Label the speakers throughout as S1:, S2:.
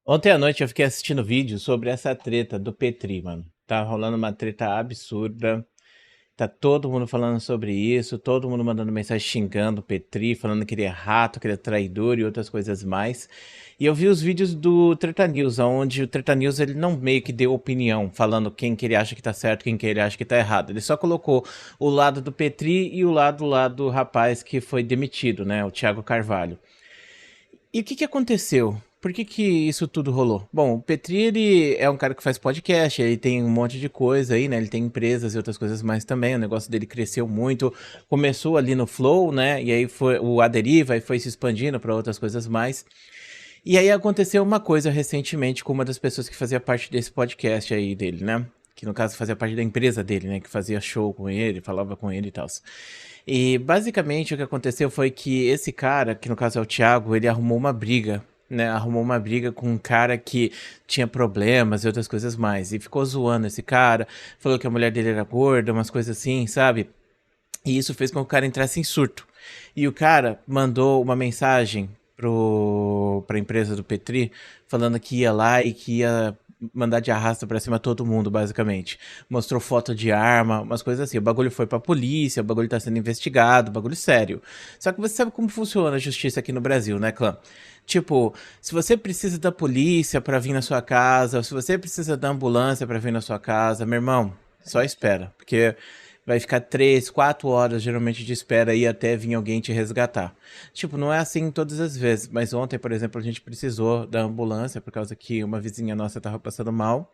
S1: Ontem à noite eu fiquei assistindo vídeo sobre essa treta do Petri, mano. Tá rolando uma treta absurda. Tá todo mundo falando sobre isso, todo mundo mandando mensagem xingando o Petri, falando que ele é rato, que ele é traidor e outras coisas mais. E eu vi os vídeos do Treta News, onde o Treta News ele não meio que deu opinião, falando quem que ele acha que tá certo, quem que ele acha que tá errado. Ele só colocou o lado do Petri e o lado lá do rapaz que foi demitido, né, o Thiago Carvalho. E o que que aconteceu? Por que que isso tudo rolou? Bom, o Petri, ele é um cara que faz podcast, ele tem um monte de coisa aí, né? Ele tem empresas e outras coisas mais também. O negócio dele cresceu muito. Começou ali no Flow, né? E aí foi o Aderiva e foi se expandindo para outras coisas mais. E aí aconteceu uma coisa recentemente com uma das pessoas que fazia parte desse podcast aí dele, né? Que no caso fazia parte da empresa dele, né? Que fazia show com ele, falava com ele e tal. E basicamente o que aconteceu foi que esse cara, que no caso é o Thiago, ele arrumou uma briga, né? Arrumou uma briga com um cara que tinha problemas e outras coisas mais. E ficou zoando esse cara, falou que a mulher dele era gorda, umas coisas assim, sabe? E isso fez com que o cara entrasse em surto. E o cara mandou uma mensagem pra empresa do Petri, falando que ia lá e que ia mandar de arrasta pra cima todo mundo, basicamente. Mostrou foto de arma, umas coisas assim. O bagulho foi pra polícia, o bagulho tá sendo investigado, bagulho sério. Só que você sabe como funciona a justiça aqui no Brasil, né, clã? Tipo, se você precisa da polícia pra vir na sua casa, ou se você precisa da ambulância pra vir na sua casa, meu irmão, só espera, porque vai ficar 3, 4 horas geralmente de espera aí até vir alguém te resgatar. Tipo, não é assim todas as vezes, mas ontem, por exemplo, a gente precisou da ambulância por causa que uma vizinha nossa tava passando mal.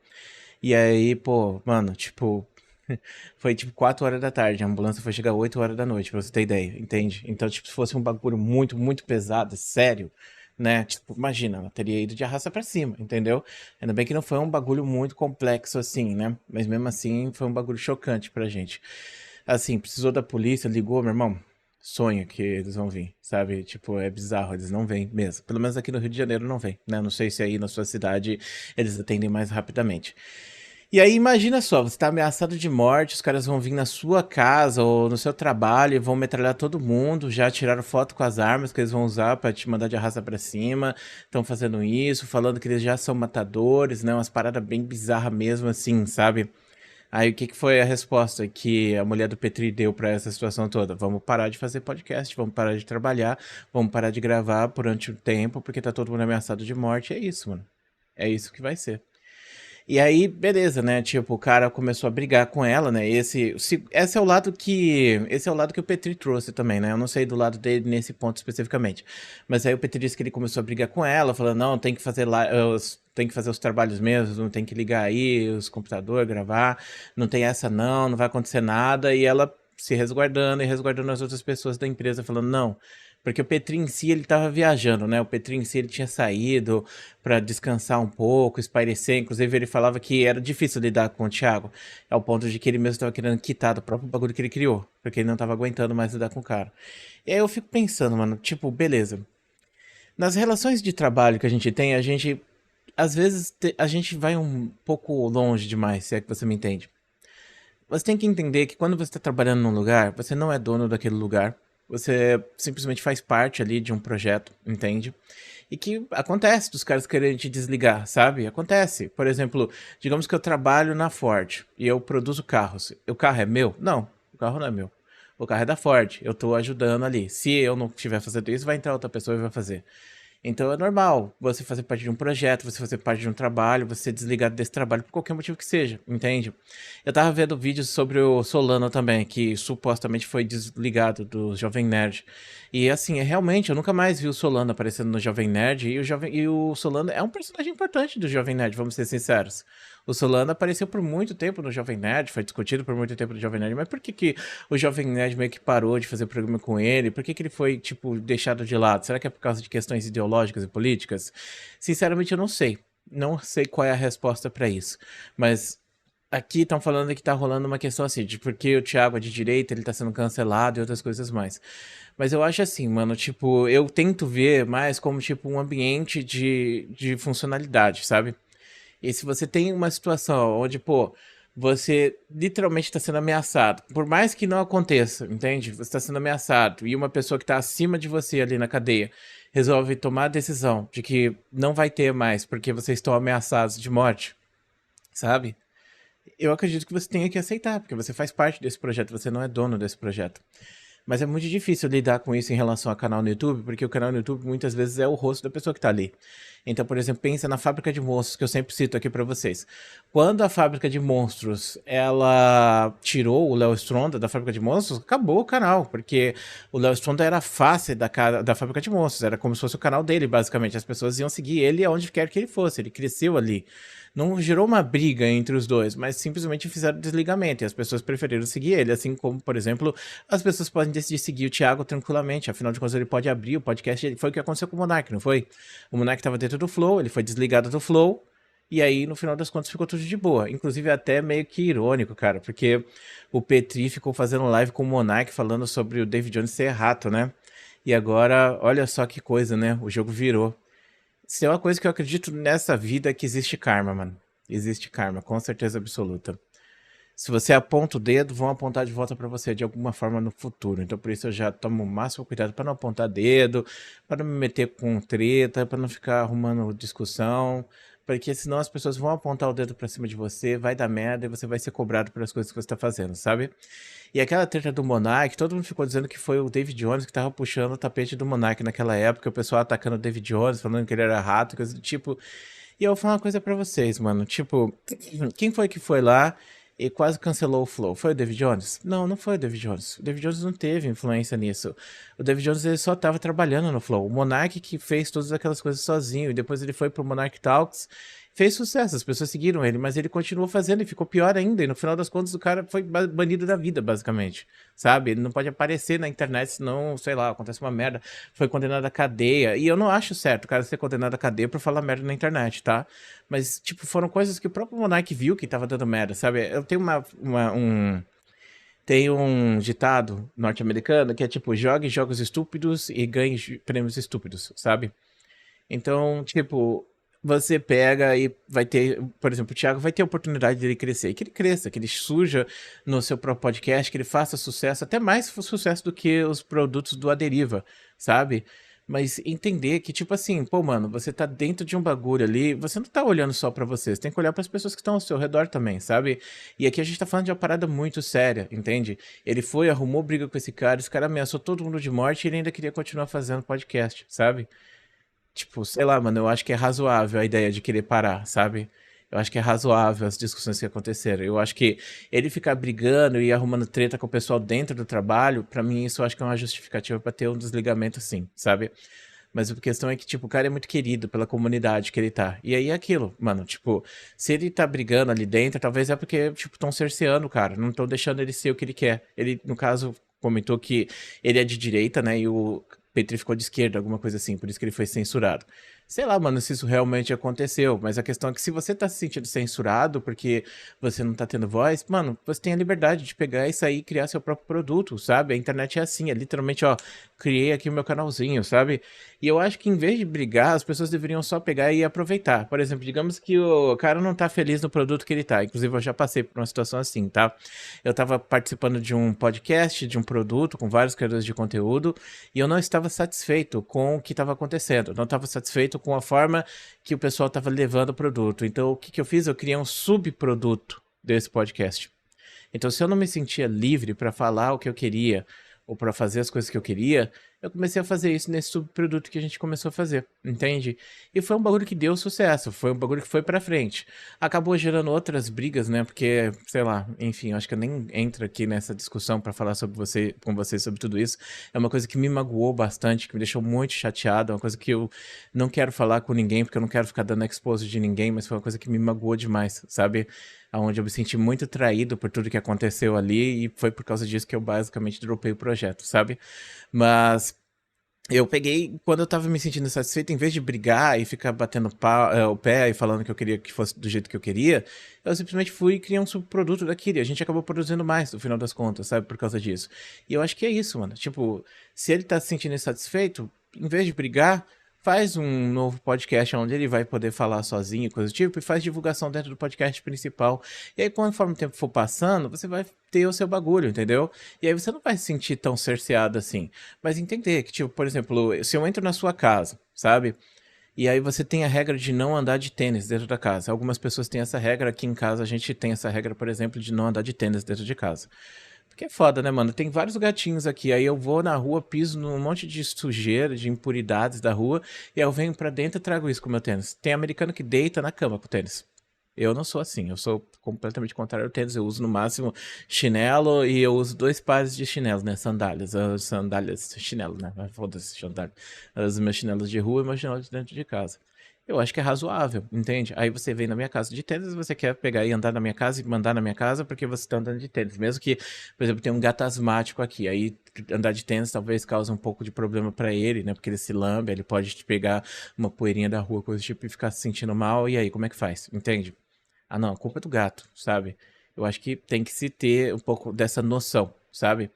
S1: E aí, pô, mano, tipo, foi tipo 4 horas da tarde, a ambulância foi chegar 8 horas da noite, pra você ter ideia, entende? Então, tipo, se fosse um bagulho muito, muito pesado, sério, né? Tipo, imagina, ela teria ido de arrasta pra cima, entendeu? Ainda bem que não foi um bagulho muito complexo assim, né? Mas mesmo assim, foi um bagulho chocante pra gente. Assim, precisou da polícia, ligou, meu irmão. Sonho que eles vão vir, sabe? Tipo, é bizarro, eles não vêm mesmo. Pelo menos aqui no Rio de Janeiro não vem, né? Não sei se aí na sua cidade eles atendem mais rapidamente. E aí imagina só, você tá ameaçado de morte, os caras vão vir na sua casa ou no seu trabalho e vão metralhar todo mundo, já tiraram foto com as armas que eles vão usar pra te mandar de arrasta pra cima, estão fazendo isso, falando que eles já são matadores, né? Umas paradas bem bizarras mesmo assim, sabe? Aí o que que foi a resposta que a mulher do Petri deu pra essa situação toda? Vamos parar de fazer podcast, vamos parar de trabalhar, vamos parar de gravar durante o tempo, porque tá todo mundo ameaçado de morte. É isso, mano. É isso que vai ser. E aí, beleza, né? Tipo, o cara começou a brigar com ela, né? Esse é o lado que. Esse é o lado que o Petri trouxe também, né? Eu não sei do lado dele nesse ponto especificamente. Mas aí o Petri disse que ele começou a brigar com ela, falando, não, tem que fazer lá. Tem que fazer os trabalhos mesmo, não tem que ligar aí os computadores, gravar, não tem essa não, não vai acontecer nada, e ela se resguardando e resguardando as outras pessoas da empresa, falando, não, porque o Petri em si ele tava viajando, né? O Petri em si ele tinha saído para descansar um pouco, espairecer. Inclusive, ele falava que era difícil lidar com o Thiago, ao ponto de que ele mesmo estava querendo quitar do próprio bagulho que ele criou, porque ele não estava aguentando mais lidar com o cara. E aí eu fico pensando, mano, tipo, beleza. Nas relações de trabalho que a gente tem, a gente. Às vezes a gente vai um pouco longe demais, se é que você me entende. Você tem que entender que quando você está trabalhando num lugar, você não é dono daquele lugar. Você simplesmente faz parte ali de um projeto, entende? E que acontece dos caras quererem te desligar, sabe? Acontece. Por exemplo, digamos que eu trabalho na Ford e eu produzo carros. O carro é meu? Não, o carro não é meu. O carro é da Ford. Eu estou ajudando ali. Se eu não estiver fazendo isso, vai entrar outra pessoa e vai fazer. Então é normal você fazer parte de um projeto, você fazer parte de um trabalho, você ser desligado desse trabalho por qualquer motivo que seja, entende? Eu tava vendo vídeos sobre o Solano também, que supostamente foi desligado do Jovem Nerd. E assim, realmente, eu nunca mais vi o Solano aparecendo no Jovem Nerd, e o Solano é um personagem importante do Jovem Nerd, vamos ser sinceros. O Solano apareceu por muito tempo no Jovem Nerd, foi discutido por muito tempo no Jovem Nerd, mas por que que o Jovem Nerd meio que parou de fazer programa com ele? Por que que ele foi, tipo, deixado de lado? Será que é por causa de questões ideológicas e políticas? Sinceramente, eu não sei. Não sei qual é a resposta pra isso. Mas aqui estão falando que tá rolando uma questão assim, de porque o Thiago é de direita, ele tá sendo cancelado e outras coisas mais. Mas eu acho assim, mano, tipo, eu tento ver mais como, tipo, um ambiente de funcionalidade, sabe? E se você tem uma situação onde, pô, você literalmente está sendo ameaçado, por mais que não aconteça, entende? Você está sendo ameaçado e uma pessoa que está acima de você ali na cadeia resolve tomar a decisão de que não vai ter mais porque vocês estão ameaçados de morte, sabe? Eu acredito que você tenha que aceitar, porque você faz parte desse projeto, você não é dono desse projeto. Mas é muito difícil lidar com isso em relação ao canal no YouTube, porque o canal no YouTube muitas vezes é o rosto da pessoa que tá ali. Então, por exemplo, pensa na Fábrica de Monstros, que eu sempre cito aqui pra vocês. Quando a Fábrica de Monstros, ela tirou o Léo Stronda da Fábrica de Monstros, acabou o canal, porque o Léo Stronda era a face da Fábrica de Monstros, era como se fosse o canal dele, basicamente. As pessoas iam seguir ele aonde quer que ele fosse, ele cresceu ali. Não gerou uma briga entre os dois, mas simplesmente fizeram desligamento e as pessoas preferiram seguir ele, assim como, por exemplo, as pessoas podem decidir seguir o Thiago tranquilamente, afinal de contas ele pode abrir o podcast, foi o que aconteceu com o Monark, não foi? O Monark estava dentro do Flow, ele foi desligado do Flow, e aí no final das contas ficou tudo de boa, inclusive até meio que irônico, cara, porque o Petri ficou fazendo live com o Monark falando sobre o David Jones ser rato, né? E agora, olha só que coisa, né? O jogo virou. Se é uma coisa que eu acredito nessa vida é que existe karma, mano. Existe karma, com certeza absoluta. Se você aponta o dedo, vão apontar de volta pra você de alguma forma no futuro. Então por isso eu já tomo o máximo cuidado pra não apontar dedo, pra não me meter com treta, pra não ficar arrumando discussão, porque senão as pessoas vão apontar o dedo pra cima de você, vai dar merda e você vai ser cobrado pelas coisas que você tá fazendo, sabe? E aquela treta do Monark, todo mundo ficou dizendo que foi o David Jones que tava puxando o tapete do Monark naquela época, o pessoal atacando o David Jones, falando que ele era rato, coisa do tipo. E eu vou falar uma coisa pra vocês, mano. Tipo, quem foi que foi lá e quase cancelou o Flow? Foi o David Jones? Não, não foi o David Jones. O David Jones não teve influência nisso. O David Jones ele só tava trabalhando no Flow. O Monark que fez todas aquelas coisas sozinho. E depois ele foi pro Monark Talks. Fez sucesso, as pessoas seguiram ele, mas ele continuou fazendo e ficou pior ainda. E no final das contas, o cara foi banido da vida, basicamente. Sabe? Ele não pode aparecer na internet, senão, sei lá, acontece uma merda. Foi condenado à cadeia. E eu não acho certo o cara ser condenado à cadeia por falar merda na internet, tá? Mas, tipo, foram coisas que o próprio Monark viu que tava dando merda, sabe? Eu tenho tem um ditado norte-americano que é tipo, jogue jogos estúpidos e ganhe prêmios estúpidos, sabe? Então, tipo, você pega e vai ter, por exemplo, o Thiago vai ter a oportunidade dele crescer, e que ele cresça, que ele surja no seu próprio podcast, que ele faça sucesso, até mais sucesso do que os produtos do Aderiva, sabe? Mas entender que, tipo assim, pô, mano, você tá dentro de um bagulho ali, você não tá olhando só pra você, você tem que olhar pras pessoas que estão ao seu redor também, sabe? E aqui a gente tá falando de uma parada muito séria, entende? Ele foi, arrumou briga com esse cara ameaçou todo mundo de morte e ele ainda queria continuar fazendo podcast, sabe? Tipo, sei lá, mano, eu acho que é razoável a ideia de querer parar, sabe? Eu acho que é razoável as discussões que aconteceram. Eu acho que ele ficar brigando e arrumando treta com o pessoal dentro do trabalho, pra mim isso eu acho que é uma justificativa pra ter um desligamento assim, sabe? Mas a questão é que, tipo, o cara é muito querido pela comunidade que ele tá. E aí é aquilo, mano, tipo, se ele tá brigando ali dentro, talvez é porque, tipo, estão cerceando o cara, não estão deixando ele ser o que ele quer. Ele, no caso, comentou que ele é de direita, né, e o Petri ficou de esquerda, alguma coisa assim, por isso que ele foi censurado. Sei lá, mano, se isso realmente aconteceu, mas a questão é que se você tá se sentindo censurado porque você não tá tendo voz, mano, você tem a liberdade de pegar e sair e criar seu próprio produto, sabe? A internet é assim, é literalmente, ó, criei aqui o meu canalzinho, sabe? E eu acho que em vez de brigar, as pessoas deveriam só pegar e aproveitar. Por exemplo, digamos que o cara não tá feliz no produto que ele tá. Inclusive, eu já passei por uma situação assim, tá? Eu tava participando de um podcast, de um produto, com vários criadores de conteúdo, e eu não estava satisfeito com o que estava acontecendo. Eu não estava satisfeito com a forma que o pessoal estava levando o produto. Então, o que que eu fiz? Eu criei um subproduto desse podcast. Então, se eu não me sentia livre para falar o que eu queria ou para fazer as coisas que eu queria, eu comecei a fazer isso nesse subproduto que a gente começou a fazer, entende? E foi um bagulho que deu sucesso, foi um bagulho que foi pra frente. Acabou gerando outras brigas, né? Porque, sei lá, enfim, eu acho que eu nem entro aqui nessa discussão pra falar sobre você, com você sobre tudo isso. É uma coisa que me magoou bastante, que me deixou muito chateado, é uma coisa que eu não quero falar com ninguém, porque eu não quero ficar dando expose de ninguém, mas foi uma coisa que me magoou demais, sabe? Onde eu me senti muito traído por tudo que aconteceu ali e foi por causa disso que eu basicamente dropei o projeto, sabe? Mas eu peguei, quando eu tava me sentindo insatisfeito, em vez de brigar e ficar batendo o pé e falando que eu queria que fosse do jeito que eu queria, eu simplesmente fui e criei um subproduto daquilo. E a gente acabou produzindo mais, no final das contas, sabe? Por causa disso. E eu acho que é isso, mano. Tipo, se ele tá se sentindo insatisfeito, em vez de brigar, faz um novo podcast onde ele vai poder falar sozinho, coisa do tipo, e faz divulgação dentro do podcast principal. E aí, conforme o tempo for passando, você vai ter o seu bagulho, entendeu? E aí você não vai se sentir tão cerceado assim. Mas entender que, tipo, por exemplo, se eu entro na sua casa, sabe? E aí você tem a regra de não andar de tênis dentro da casa. Algumas pessoas têm essa regra, aqui em casa a gente tem essa regra, por exemplo, de não andar de tênis dentro de casa. Porque é foda, né, mano? Tem vários gatinhos aqui. Aí eu vou na rua, piso num monte de sujeira, de impuridades da rua, e aí eu venho pra dentro e trago isso com o meu tênis. Tem americano que deita na cama com o tênis. Eu não sou assim, eu sou completamente contrário ao tênis. Eu uso no máximo chinelo e eu uso 2 pares de chinelos, né? Sandálias. Sandálias, chinelo, né? Foda-se, sandália. Eu uso meus chinelos de rua e meus chinelos de dentro de casa. Eu acho que é razoável, entende? Aí você vem na minha casa de tênis, você quer pegar e andar na minha casa e mandar na minha casa porque você tá andando de tênis. Mesmo que, por exemplo, tem um gato asmático aqui, aí andar de tênis talvez cause um pouco de problema pra ele, né? Porque ele se lambe, ele pode te pegar uma poeirinha da rua, coisa do tipo, e ficar se sentindo mal, e aí, como é que faz? Entende? Ah, não, a culpa é do gato, sabe? Eu acho que tem que se ter um pouco dessa noção, sabe?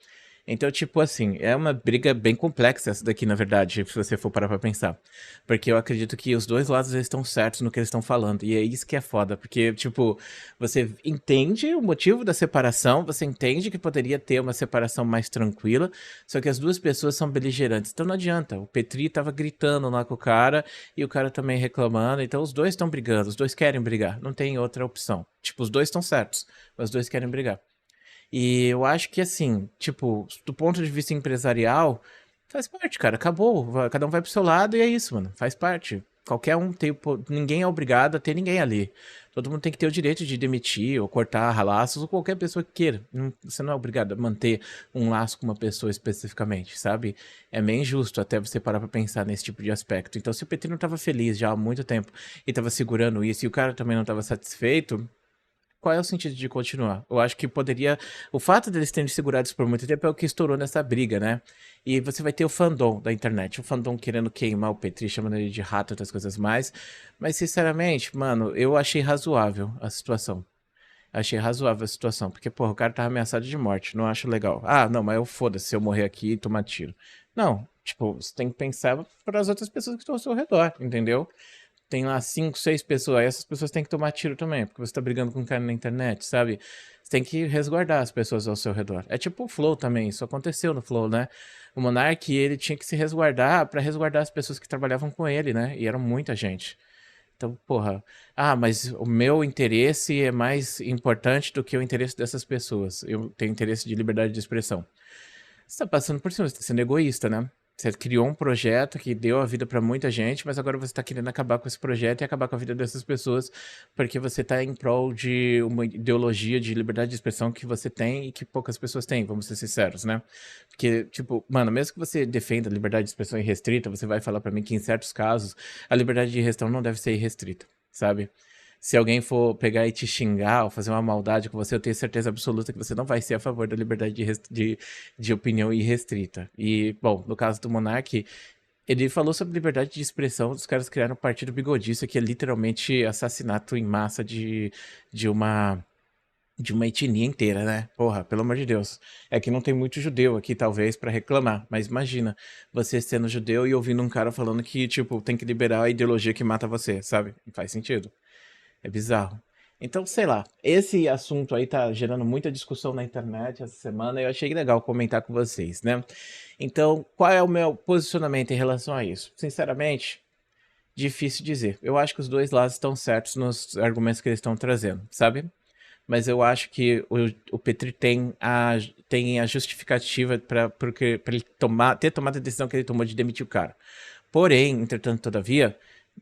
S1: Então, tipo assim, é uma briga bem complexa essa daqui, na verdade, se você for parar pra pensar. Porque eu acredito que os dois lados eles estão certos no que eles estão falando. E é isso que é foda. Porque, tipo, você entende o motivo da separação, você entende que poderia ter uma separação mais tranquila, só que as duas pessoas são beligerantes. Então não adianta. O Petri tava gritando lá com o cara e o cara também reclamando. Então os dois estão brigando, os dois querem brigar. Não tem outra opção. Tipo, os dois estão certos, mas os dois querem brigar. E eu acho que assim, tipo, do ponto de vista empresarial, faz parte, cara. Acabou. Cada um vai pro seu lado e é isso, mano. Faz parte. Qualquer um tem. Ninguém é obrigado a ter ninguém ali. Todo mundo tem que ter o direito de demitir ou cortar laços ou qualquer pessoa que queira. Você não é obrigado a manter um laço com uma pessoa especificamente, sabe? É meio injusto até você parar pra pensar nesse tipo de aspecto. Então, se o PT não tava feliz já há muito tempo e tava segurando isso e o cara também não tava satisfeito, qual é o sentido de continuar? Eu acho que poderia. O fato deles terem segurado isso por muito tempo é o que estourou nessa briga, né? E você vai ter o fandom da internet, o fandom querendo queimar o Petri, chamando ele de rato e outras coisas mais. Mas, sinceramente, mano, eu achei razoável a situação. Achei razoável a situação, porque, porra, o cara tava ameaçado de morte, não acho legal. Ah, não, mas eu foda-se se eu morrer aqui e tomar tiro. Não, tipo, você tem que pensar para as outras pessoas que estão ao seu redor, entendeu? Tem lá 5, 6 pessoas, aí essas pessoas têm que tomar tiro também, porque você tá brigando com um cara na internet, sabe? Você tem que resguardar as pessoas ao seu redor. É tipo o Flow também, isso aconteceu no Flow, né? O Monark, ele tinha que se resguardar pra resguardar as pessoas que trabalhavam com ele, né? E era muita gente. Então, porra, ah, mas o meu interesse é mais importante do que o interesse dessas pessoas. Eu tenho interesse de liberdade de expressão. Você tá passando por cima, você tá sendo egoísta, né? Você criou um projeto que deu a vida pra muita gente, mas agora você tá querendo acabar com esse projeto e acabar com a vida dessas pessoas porque você tá em prol de uma ideologia de liberdade de expressão que você tem e que poucas pessoas têm, vamos ser sinceros, né? Porque, tipo, mano, mesmo que você defenda a liberdade de expressão irrestrita, você vai falar pra mim que em certos casos a liberdade de expressão não deve ser irrestrita, sabe? Se alguém for pegar e te xingar ou fazer uma maldade com você, eu tenho certeza absoluta que você não vai ser a favor da liberdade de opinião irrestrita. E, bom, no caso do Monark, ele falou sobre liberdade de expressão, os caras criaram o Partido Bigodista, que é literalmente assassinato em massa de uma. De uma etnia inteira, né? Porra, pelo amor de Deus. É que não tem muito judeu aqui, talvez, pra reclamar. Mas imagina, você sendo judeu e ouvindo um cara falando que, tipo, tem que liberar a ideologia que mata você, sabe? Não faz sentido. É bizarro. Então, sei lá, esse assunto aí tá gerando muita discussão na internet essa semana e eu achei legal comentar com vocês, né? Então, qual é o meu posicionamento em relação a isso? Sinceramente, difícil dizer. Eu acho que os dois lados estão certos nos argumentos que eles estão trazendo, sabe? Mas eu acho que o Petri tem a justificativa para ele ter tomado a decisão que ele tomou de demitir o cara. Porém, entretanto, todavia,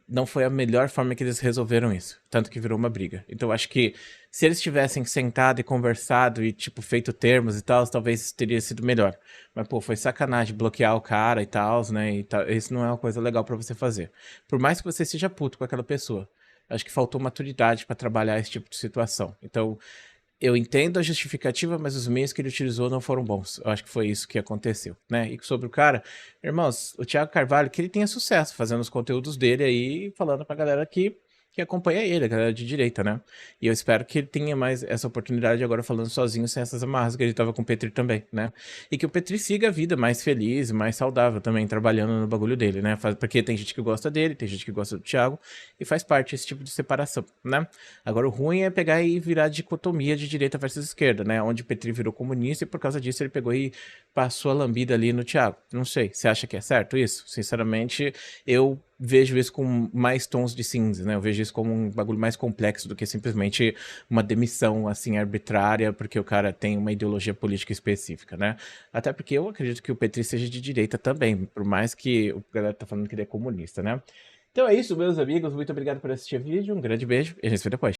S1: não foi a melhor forma que eles resolveram isso. Tanto que virou uma briga. Então, eu acho que se eles tivessem sentado e conversado e, tipo, feito termos e tal, talvez teria sido melhor. Mas, pô, foi sacanagem bloquear o cara e tal, né? E tal. Isso não é uma coisa legal pra você fazer. Por mais que você seja puto com aquela pessoa. Acho que faltou maturidade pra trabalhar esse tipo de situação. Então, eu entendo a justificativa, mas os meios que ele utilizou não foram bons. Eu acho que foi isso que aconteceu, né? E sobre o cara, irmãos, o Thiago Carvalho, que ele tenha sucesso fazendo os conteúdos dele aí, falando pra galera que que acompanha ele, a galera de direita, né? E eu espero que ele tenha mais essa oportunidade agora falando sozinho, sem essas amarras que ele tava com o Petri também, né? E que o Petri siga a vida mais feliz, mais saudável também, trabalhando no bagulho dele, né? Porque tem gente que gosta dele, tem gente que gosta do Thiago, e faz parte esse tipo de separação, né? Agora o ruim é pegar e virar dicotomia de direita versus esquerda, né? Onde o Petri virou comunista e por causa disso ele pegou e passou a lambida ali no Thiago. Não sei, você acha que é certo isso? Sinceramente, eu vejo isso com mais tons de cinza, né? Eu vejo isso como um bagulho mais complexo do que simplesmente uma demissão, assim, arbitrária, porque o cara tem uma ideologia política específica, né? Até porque eu acredito que o Petri seja de direita também, por mais que o galera tá falando que ele é comunista, né? Então é isso, meus amigos. Muito obrigado por assistir o vídeo. Um grande beijo e a gente se vê depois.